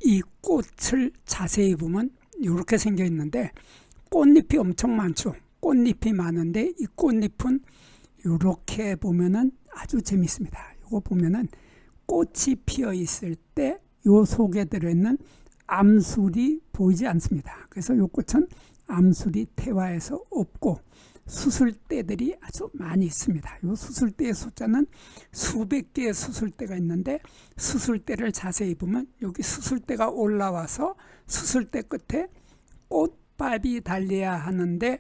이 꽃을 자세히 보면 이렇게 생겨 있는데 꽃잎이 엄청 많죠. 꽃잎이 많은데 이 꽃잎은 이렇게 보면은 아주 재밌습니다. 이거 보면은 꽃이 피어 있을 때 요 속에 들어있는 암술이 보이지 않습니다. 그래서 이 꽃은 암술이 태화에서 없고 수술대들이 아주 많이 있습니다. 이 수술대의 숫자는 수백 개의 수술대가 있는데 수술대를 자세히 보면 여기 수술대가 올라와서 수술대 끝에 꽃밥이 달려야 하는데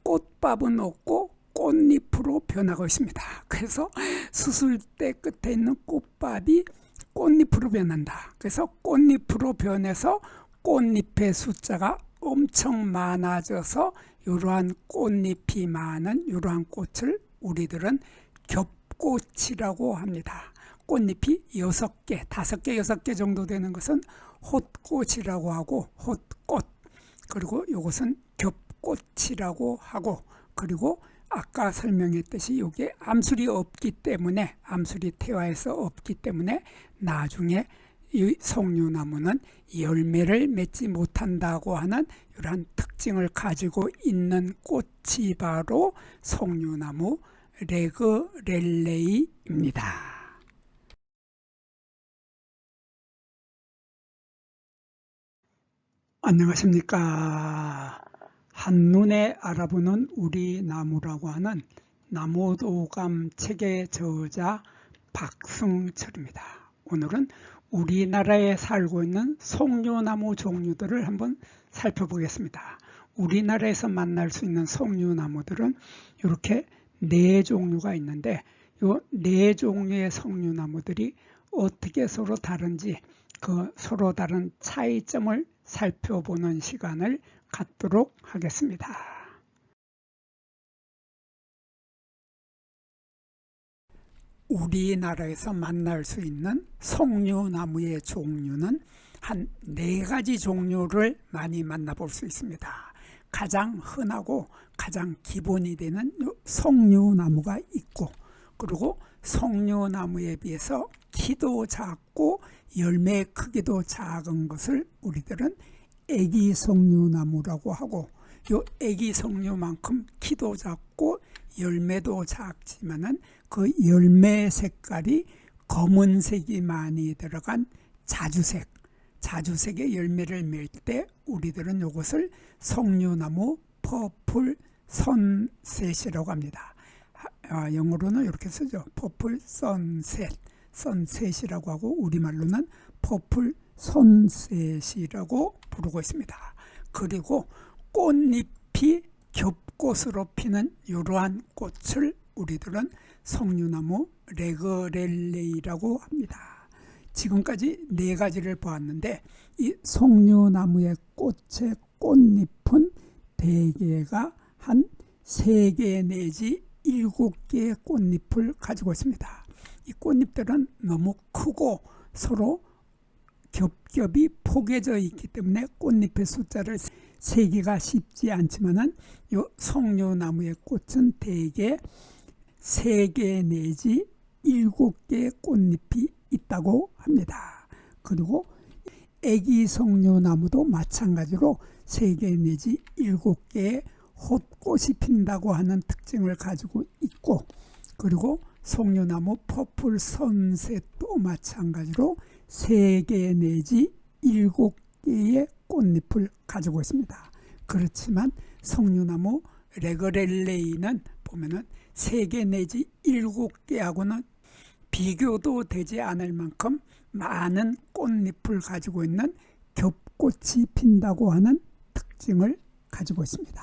꽃밥은 없고 꽃잎으로 변하고 있습니다. 그래서 수술대 끝에 있는 꽃밥이 꽃잎으로 변한다. 그래서 꽃잎으로 변해서 꽃잎의 숫자가 엄청 많아져서 이러한 꽃잎이 많은 이러한 꽃을 우리들은 겹꽃이라고 합니다. 꽃잎이 6개, 5개, 6개 정도 되는 것은 홑꽃이라고 하고 홑꽃, 그리고 이것은 겹꽃이라고 하고, 그리고 아까 설명했듯이 이게 암술이 없기 때문에, 암술이 태화에서 없기 때문에 나중에 이 석류나무는 열매를 맺지 못한다고 하는 이러한 특징을 가지고 있는 꽃이 바로 석류나무 레그렐레이입니다. 안녕하십니까. 한눈에 알아보는 우리 나무라고 하는 나무도감 책의 저자 박승철입니다. 오늘은 우리나라에 살고 있는 석류나무 종류들을 한번 살펴보겠습니다. 우리나라에서 만날 수 있는 석류나무들은 이렇게 4종류가 있는데 이 4종류의 석류나무들이 어떻게 서로 다른지 그 서로 다른 차이점을 살펴보는 시간을 갖도록 하겠습니다. 우리나라에서 만날 수 있는 석류나무의 종류는 한 4가지 종류를 많이 만나볼 수 있습니다. 가장 흔하고 가장 기본이 되는 석류나무가 있고, 그리고 석류나무에 비해서 키도 작고 열매 크기도 작은 것을 우리들은 애기 석류나무라고 하고, 요 애기 석류만큼 키도 작고 열매도 작지만은 그 열매 색깔이 검은색이 많이 들어간 자주색의 열매를 맺을 때 우리들은 이것을 석류나무 퍼플 선셋이라고 합니다. 영어로는 이렇게 쓰죠. 퍼플 선셋이라고 하고 우리말로는 퍼플 선셋이라고 부르고 있습니다. 그리고 꽃잎이 겹꽃으로 피는 이러한 꽃을 우리들은 석류나무 레그렐레이라고 합니다. 지금까지 4가지를 보았는데 이 석류나무의 꽃의 꽃잎은 대개가 한 3개 내지 7개의 꽃잎을 가지고 있습니다. 이 꽃잎들은 너무 크고 서로 겹겹이 포개져 있기 때문에 꽃잎의 숫자를 세기가 쉽지 않지만은 이 석류나무의 꽃은 대개 3개 내지 7개의 꽃잎이 있다고 합니다. 그리고 애기 석류나무도 마찬가지로 3개 내지 7개의 홑꽃이 핀다고 하는 특징을 가지고 있고, 그리고 석류나무 퍼플 선셋도 마찬가지로 3개 내지 7개의 꽃잎을 가지고 있습니다. 그렇지만 석류나무 레그렐레이는 보면은 3개 내지 7개하고는 비교도 되지 않을 만큼 많은 꽃잎을 가지고 있는 겹꽃이 핀다고 하는 특징을 가지고 있습니다.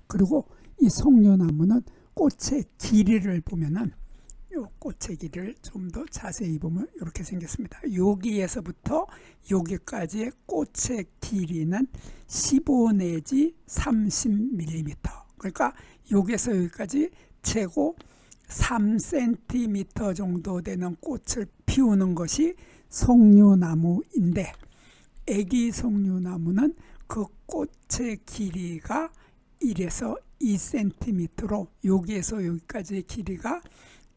그리고 이 석류나무는 꽃의 길이를 보면은 이 꽃의 길이를 좀 더 자세히 보면 이렇게 생겼습니다. 여기에서부터 여기까지의 꽃의 길이는 15 내지 30mm, 그러니까 여기에서 여기까지 최고 3cm 정도 되는 꽃을 피우는 것이 석류나무인데, 애기 석류나무는 그 꽃의 길이가 1에서 2cm로 여기에서 여기까지의 길이가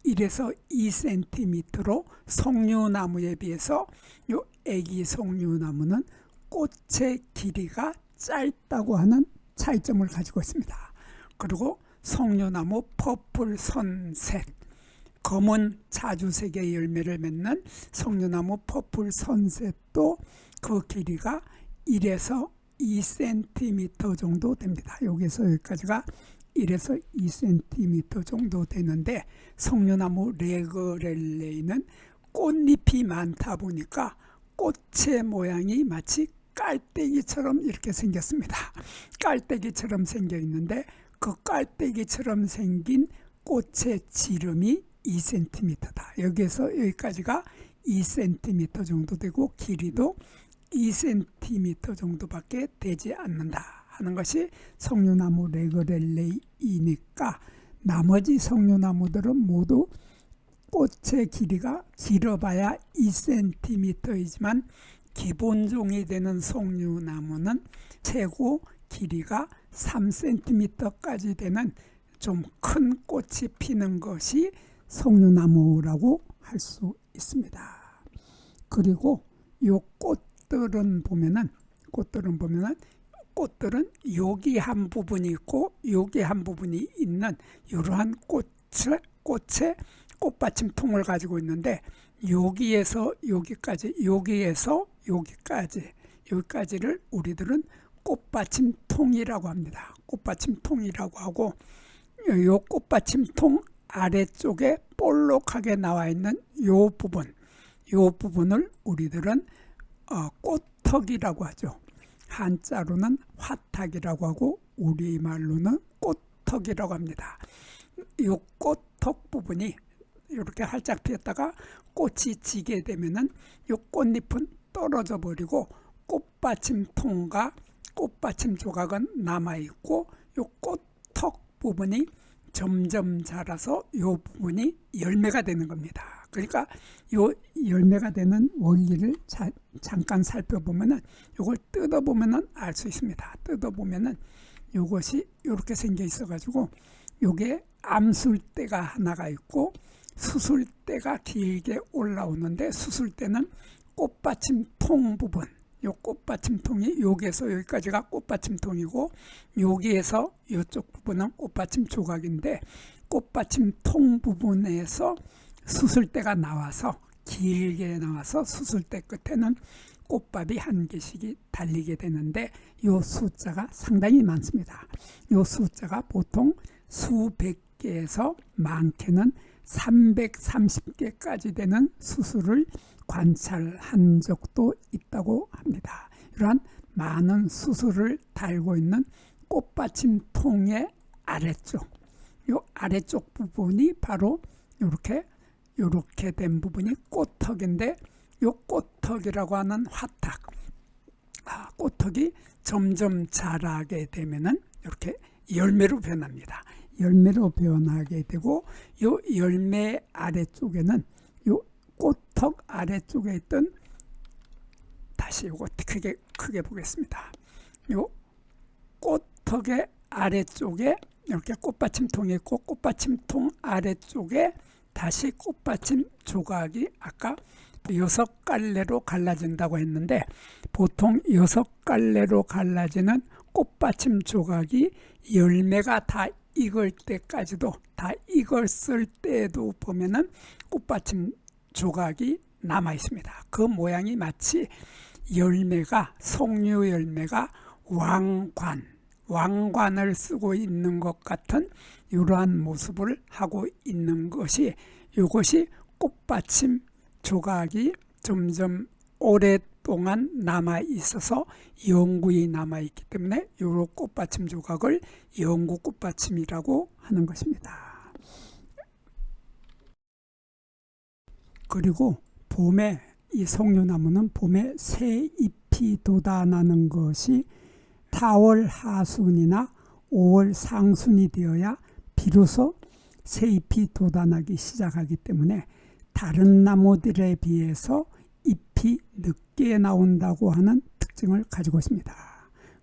1에서 2cm로 석류나무에 비해서 요 애기 석류나무는 꽃의 길이가 짧다고 하는 차이점을 가지고 있습니다. 그리고 석류나무 퍼플 선셋, 검은 자주색의 열매를 맺는 석류나무 퍼플 선셋도 그 길이가 1에서 2cm 정도 됩니다. 여기서 여기까지가 1에서 2cm 정도 되는데, 석류나무 레그렐레이는 꽃잎이 많다 보니까 꽃의 모양이 마치 깔때기처럼 이렇게 생겼습니다. 깔때기처럼 생겨 있는데, 그 깔때기처럼 생긴 꽃의 지름이 2cm다. 여기에서 여기까지가 2cm 정도 되고 길이도 2cm 정도밖에 되지 않는다 하는 것이 석류나무 레그렐레이니까, 나머지 석류나무들은 모두 꽃의 길이가 길어봐야 2cm이지만 기본종이 되는 석류나무는 최고 길이가 3cm까지 되는 좀 큰 꽃이 피는 것이 석류나무라고 할 수 있습니다. 그리고 이 꽃들은 보면은 꽃들은 여기 한 부분이 있고 여기 한 부분이 있는 이러한 꽃의 꽃받침통을 가지고 있는데, 여기에서 여기까지, 여기에서 여기까지를 우리들은 꽃받침통이라고 합니다. 꽃받침통이라고 하고, 이 꽃받침통 아래쪽에 볼록하게 나와 있는 이 부분을 우리들은 꽃턱이라고 하죠. 한자로는 화탁이라고 하고 우리말로는 꽃턱이라고 합니다. 이 꽃턱 부분이 이렇게 활짝 피었다가 꽃이 지게 되면은 이 꽃잎은 떨어져 버리고 꽃받침통과 꽃받침 조각은 남아 있고, 이 꽃턱 부분이 점점 자라서 이 부분이 열매가 되는 겁니다. 그러니까 이 열매가 되는 원리를 잠깐 살펴보면은, 이걸 뜯어보면은 알 수 있습니다. 뜯어보면은 이것이 이렇게 생겨 있어가지고, 요게 암술대가 하나가 있고 수술대가 길게 올라오는데, 수술대는 꽃받침통 부분, 요 꽃받침통이 여기에서 여기까지가 꽃받침통이고, 여기에서 이쪽 부분은 꽃받침 조각인데, 꽃받침통 부분에서 수술대가 나와서 길게 나와서 수술대 끝에는 꽃밥이 한 개씩이 달리게 되는데, 이 숫자가 상당히 많습니다. 이 숫자가 보통 수백 개에서 많게는 330개까지 되는 수술을 관찰한 적도 있다고 합니다. 이러한 많은 수술을 달고 있는 꽃받침통의 아래쪽, 이 아래쪽 부분이 바로 이렇게 된 부분이 꽃턱인데, 이 꽃턱이라고 하는 화탁, 꽃턱이 점점 자라게 되면은 이렇게 열매로 변합니다. 열매로 변하게 되고, 이 열매 아래쪽에는 이 꽃턱 아래쪽에 있던, 다시 이거 크게 보겠습니다. 이 꽃턱의 아래쪽에 이렇게 꽃받침통이 있고, 꽃받침통 아래쪽에 다시 꽃받침 조각이 아까 6갈래로 갈라진다고 했는데, 보통 6갈래로 갈라지는 꽃받침 조각이 열매가 다 익을 때까지도, 다 익었을 때도 보면은 꽃받침 조각이 남아 있습니다. 그 모양이 마치 열매가, 석류 열매가 왕관을 쓰고 있는 것 같은 이러한 모습을 하고 있는 것이, 이것이 꽃받침 조각이 점점 오랫동안 남아 있어서 영구히 남아 있기 때문에 이 꽃받침 조각을 영구 꽃받침이라고 하는 것입니다. 그리고 봄에 이 석류나무는 봄에 새 잎이 돋아나는 것이 4월 하순이나 5월 상순이 되어야 비로소 새 잎이 돋아나기 시작하기 때문에 다른 나무들에 비해서 잎이 늦게 나온다고 하는 특징을 가지고 있습니다.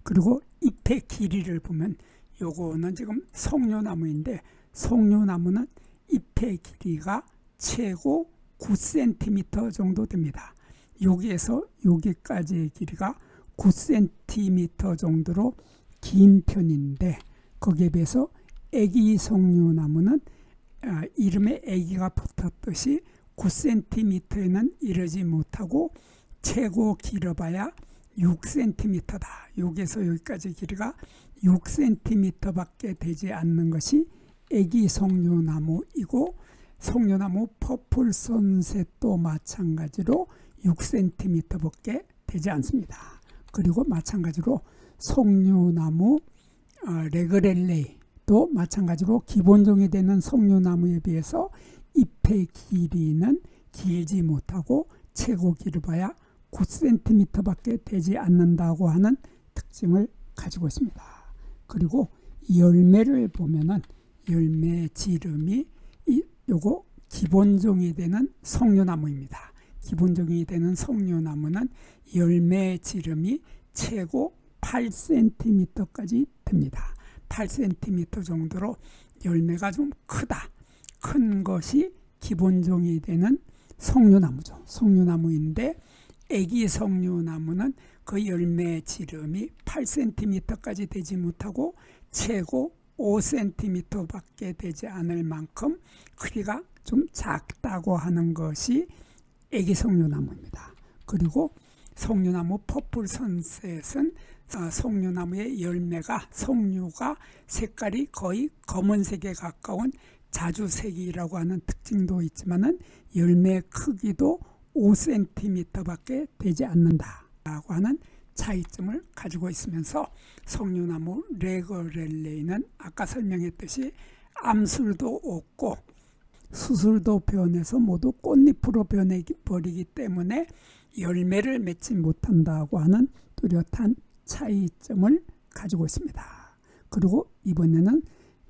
그리고 잎의 길이를 보면, 요거는 지금 석류나무인데, 석류나무는 잎의 길이가 최고 9cm 정도 됩니다. 여기에서 여기까지의 길이가 9cm 정도로 긴 편인데, 거기에 비해서 애기 석류나무는 이름에 애기가 붙었듯이 9cm에는 이르지 못하고 최고 길어봐야 6cm다. 여기에서 여기까지 길이가 6cm 밖에 되지 않는 것이 애기 석류나무이고, 석류나무 퍼플 선셋도 마찬가지로 6cm 밖에 되지 않습니다. 그리고 마찬가지로 석류나무 레그렐레이도 마찬가지로 기본종이 되는 석류나무에 비해서 잎의 길이는 길지 못하고 최고 길어봐야 9cm 밖에 되지 않는다고 하는 특징을 가지고 있습니다. 그리고 열매를 보면은 열매 지름이 요거 기본종이 되는 석류나무입니다. 기본종이 되는 석류나무는 열매 지름이 최고 8cm까지 됩니다. 8cm 정도로 열매가 좀 크다. 큰 것이 기본종이 되는 석류나무죠. 석류나무인데 애기 석류나무는 그 열매 지름이 8cm까지 되지 못하고 최고 5cm 밖에 되지 않을 만큼 크기가 좀 작다고 하는 것이 애기 석류나무입니다. 그리고 석류나무 퍼플 선셋은 석류나무의 열매가 석류가 색깔이 거의 검은색에 가까운 자주색이라고 하는 특징도 있지만은 열매 크기도 5cm 밖에 되지 않는다라고 하는 차이점을 가지고 있으면서 석류나무 레그렐레이는 아까 설명했듯이 암술도 없고 수술도 변해서 모두 꽃잎으로 변해버리기 때문에 열매를 맺지 못한다고 하는 뚜렷한 차이점을 가지고 있습니다. 그리고 이번에는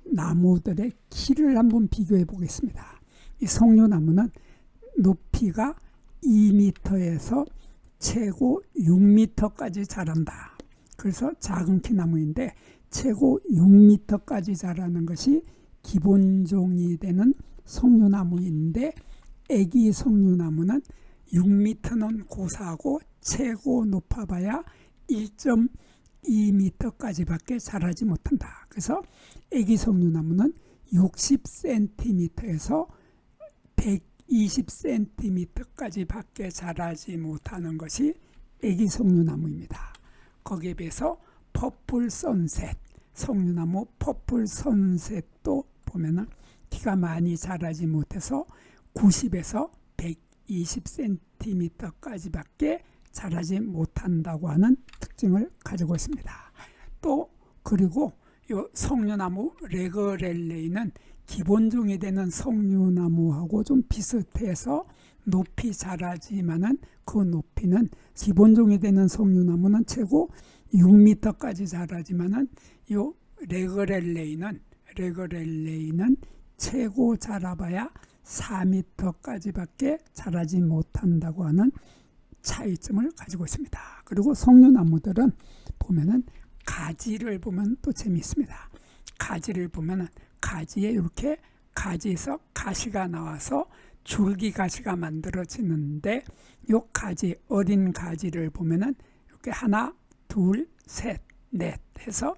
나무들의 키를 한번 비교해 보겠습니다. 이 석류나무는 높이가 2m에서 최고 6m까지 자란다. 그래서 작은 키 나무인데 최고 6m까지 자라는 것이 기본종이 되는 석류나무인데, 애기 석류나무는 6m는 고사하고 최고 높아봐야 1.2m까지 밖에 자라지 못한다. 그래서 애기 석류나무는 60cm에서 120cm까지 밖에 자라지 못하는 것이 애기 석류나무입니다. 거기에 비해서 퍼플 선셋, 석류나무 퍼플 선셋도 보면은 키가 많이 자라지 못해서 90에서 120cm까지 밖에 자라지 못한다고 하는 특징을 가지고 있습니다. 또 그리고 이 석류나무 레그렐레이는 기본종이 되는 석류나무하고 좀 비슷해서 높이 자라지만은 그 높이는 기본종이 되는 석류나무는 최고 6m까지 자라지만은 이 레그렐레이는 최고 자라봐야 4m까지 밖에 자라지 못한다고 하는 차이점을 가지고 있습니다. 그리고 석류나무들은 보면은 가지를 보면 또 재미있습니다. 가지를 보면은 가지에 이렇게 가지에서 가시가 나와서 줄기 가시가 만들어지는데, 이 가지, 어린 가지를 보면은 이렇게 하나, 둘, 셋, 넷 해서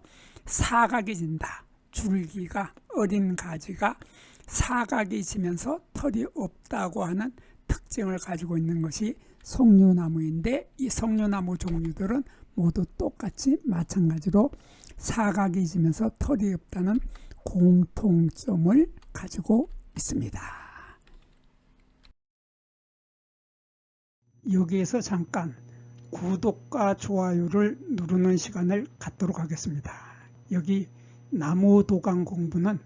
사각이 진다. 줄기가, 어린 가지가 사각이 지면서 털이 없다고 하는 특징을 가지고 있는 것이 석류나무인데, 이 석류나무 종류들은 모두 똑같이 마찬가지로 사각이 지면서 털이 없다는 공통점을 가지고 있습니다. 여기에서 잠깐 구독과 좋아요를 누르는 시간을 갖도록 하겠습니다. 여기 나무 도감 공부는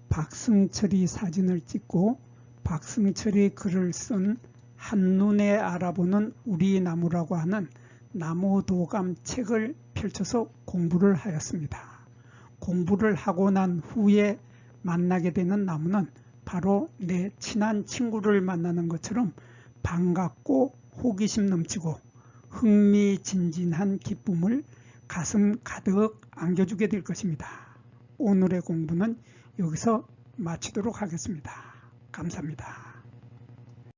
박승철이 사진을 찍고 박승철이 글을 쓴 한눈에 알아보는 우리 나무라고 하는 나무 도감 책을 펼쳐서 공부를 하였습니다. 공부를 하고 난 후에 만나게 되는 나무는 바로 내 친한 친구를 만나는 것처럼 반갑고 호기심 넘치고 흥미진진한 기쁨을 가슴 가득 안겨주게 될 것입니다. 오늘의 공부는 여기서 마치도록 하겠습니다. 감사합니다.